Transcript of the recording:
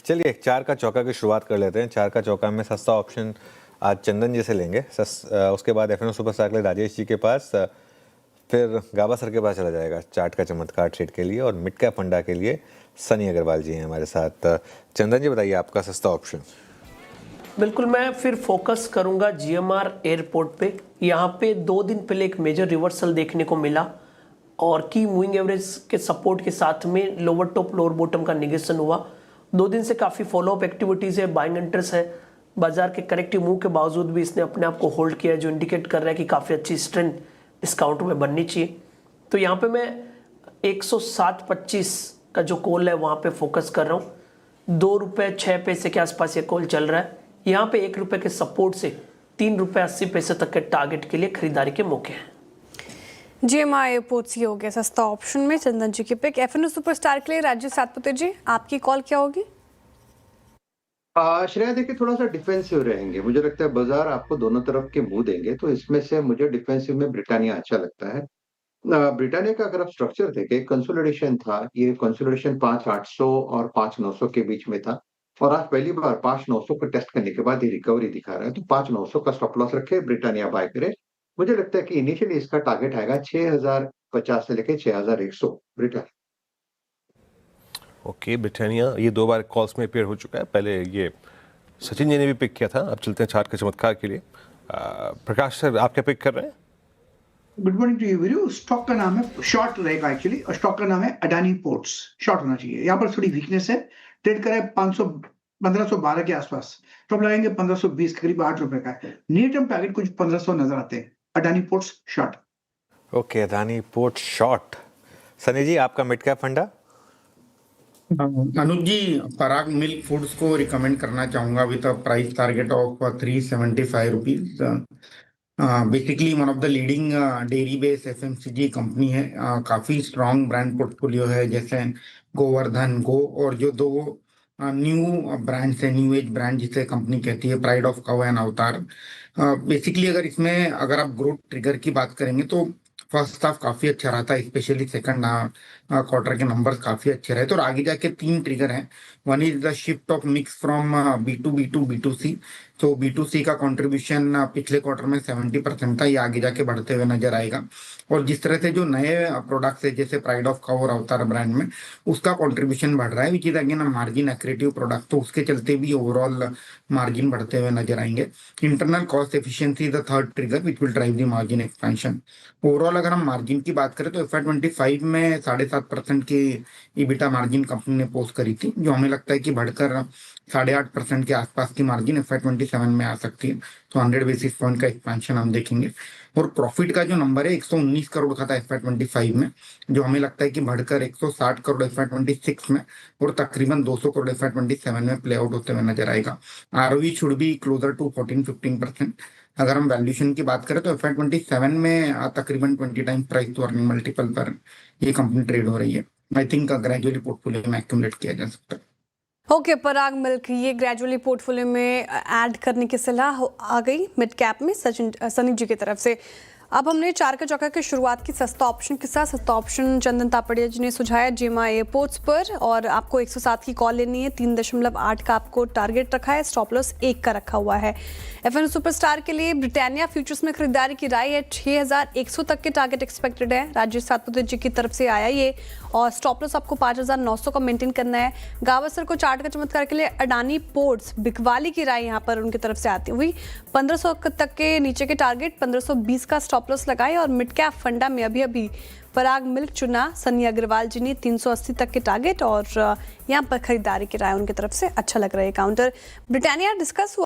चलिए 4 का चौका की शुरुआत कर लेते हैं। 4 का चौका में सस्ता ऑप्शन आज चंदन जी से लेंगे। उसके बाद एफएनओ सुपरस्टार के लिए राजेश जी के पास, फिर गाबा सर के पास चला जाएगा चार्ट का चमत्कार ट्रेड के लिए, और मिड कैप फंडा के लिए सनी अग्रवाल जी हैं हमारे साथ। चंदन जी बताइए आपका सस्ता ऑप्शन। बिल्कुल, मैं फिर फोकस करूंगा जीएमआर एयरपोर्ट पे। यहाँ पे 2 दिन पहले एक मेजर रिवर्सल देखने को मिला और की मूविंग एवरेज के सपोर्ट के साथ में लोअर टॉप लोअर बॉटम का निगेशन हुआ। 2 दिन से काफ़ी फॉलोअप एक्टिविटीज़ है, बाइंग इंटरेस्ट है। बाजार के करेक्टिव मूव के बावजूद भी इसने अपने आप को होल्ड किया है, जो इंडिकेट कर रहा है कि काफ़ी अच्छी स्ट्रेंथ इस काउंटर में बननी चाहिए। तो यहाँ पे मैं 107.25 का जो कॉल है वहाँ पे फोकस कर रहा हूँ। 2 रुपये 6 पैसे के आसपास ये कॉल चल रहा है। यहाँ पे 1 रुपये के सपोर्ट से 3 रुपये 80 पैसे तक के टारगेट के लिए खरीदारी के मौके हैं। जीएमआर एयरपोर्ट्स ही हो गया सस्ता ऑप्शन में चंदन जी की पिक। एफएनओ सुपरस्टार के लिए राजीव सातपुते जी, आपकी कॉल क्या होगी? श्रेया देखिए, थोड़ा सा डिफेंसिव रहेंगे। मुझे लगता है बाजार आपको दोनों तरफ के मुंह देंगे, तो इसमें से मुझे डिफेंसिव में ब्रिटानिया अच्छा लगता है। ब्रिटानिया का अगर आप स्ट्रक्चर देखें, कंसोलिडेशन था, ये कंसोलिडेशन 5800 और 5900 के बीच में था, और आज पहली बार 5900 को टेस्ट करने के बाद ये रिकवरी दिखा रहा है। तो 5900 का स्टॉप लॉस रखे, ब्रिटानिया बाय करे। मुझे लगता है कि इनिशियली इसका टारगेट आएगा 6050 से लेके 6100 ब्रिटानिया। ओके, ब्रिटानिया ये 2 बार कॉल्स में अपेयर हो चुका है। पहले ये सचिन जी ने भी पिक किया था। अब चलते हैं चार्ट के चमत्कार के लिए। प्रकाश सर, आप क्या पिक कर रहे हैं? Good morning to you Veeru. Stock का नाम है, शॉर्ट रहेगा एक्चुअली, और स्टॉक का नाम है अडानी पोर्ट्स। शॉर्ट होना चाहिए। यहाँ पर थोड़ी वीकनेस है, ट्रेड करा है 1512 के आसपास। टॉप लगाएंगे 1520, करीब 8 रुपए का है। नियर टर्म टारगेट कुछ 1500 नजर आते हैं। Adani ports short. Okay, Adani port short. Sunny ji आपका मिड कैप फंडा। अनुज जी, पराग मिल्क फूड्स को रिकमेंड करना चाहूंगा with price target of 375 rupees. Basically one of the leading dairy based FMCG company है। काफी स्ट्रॉन्ग ब्रांड पोर्टफोलियो है, जैसे गोवर्धन, गो, और जो 2 न्यू ब्रांड्स है, न्यू एज ब्रांड जिसे कंपनी कहती है, प्राइड ऑफ काऊ एंड अवतार। बेसिकली अगर आप ग्रोथ ट्रिगर की बात करेंगे तो फर्स्ट हाफ काफी अच्छा रहा था, स्पेशली सेकंड क्वार्टर के नंबर्स काफी अच्छे रहे। तो आगे जाके 3 ट्रिगर हैं। One is the shift of mix from B2B2C। तो B2C का कंट्रीब्यूशन पिछले क्वार्टर में 70% था, ये आगे जाके बढ़ते हुए नजर आएगा। और जिस तरह से जो नए प्रोडक्ट्स है, जैसे प्राइड ऑफ काऊ और अवतार ब्रांड में, उसका कंट्रीब्यूशन बढ़ रहा है, which is again margin accretive product, तो उसके चलते भी ओवरऑल मार्जिन बढ़ते हुए नजर आएंगे। Internal cost efficiency the third trigger which will drive the margin expansion. Overall अगर हम मार्जिन की बात करें तो FY25 में 7.5% की ईबिटा मार्जिन कंपनी ने पोस्ट करी थी, जो हमें लगता है कि बढ़कर 8.5% के आसपास की मार्जिन FY27 में आ सकती है। तो 100 बेसिस पॉइंट का एक्सपेंशन हम देखेंगे। और प्रॉफिट का जो नंबर है 119 करोड़ का था FY25 में, जो हमें लगता है कि बढ़कर 160 करोड़ FY26 में और तकरीबन 200 करोड़ FY27 में प्ले आउट होते हुए नजर आएगा। ROE should be closer to 14-15%। अगर हम वैल्यूएशन की बात करें तो FY27 में तकरीबन 20 times price to earning multiple पर ये कंपनी ट्रेड हो रही है। आई थिंक ग्रेजुअली पोर्टफोलियो में एक्यूमुलेट किया जा सकता है। ओके, पराग मिल्क ये ग्रेजुअली पोर्टफोलियो में ऐड करने की सलाह आ गई मिड कैप में सनी जी की तरफ से। अब हमने 4 का चौका की शुरुआत की सस्ता ऑप्शन के साथ। सस्ता ऑप्शन चंदन तापड़िया जी ने सुझाया जीएमआर एयरपोर्ट्स पर, और आपको 107 की कॉल लेनी है। 3.8 का आपको टारगेट रखा है, स्टॉप लॉस 1 का रखा हुआ है। एफएनओ सुपरस्टार के लिए ब्रिटानिया फ्यूचर्स में खरीदारी की राय है। 6100 तक के टारगेट एक्सपेक्टेड है। राजेश सातपुते जी की तरफ से आया ये, और स्टॉप लॉस आपको 5900 का मेंटेन करना है। गावस्कर को चार्ट का चमत्कार के लिए अडानी पोर्ट्स बिकवाली की राय यहाँ पर उनकी तरफ से आती हुई। 1500 तक के नीचे के टारगेट, 1520 का स्टॉप लॉस लगाए। और मिड कैप फंडा में अभी पराग मिल्क चुना सनी अग्रवाल जी ने, 380 तक के टारगेट, और यहाँ पर खरीदारी की राय उनकी तरफ से अच्छा लग रहा है काउंटर। ब्रिटानिया डिस्कस हुआ।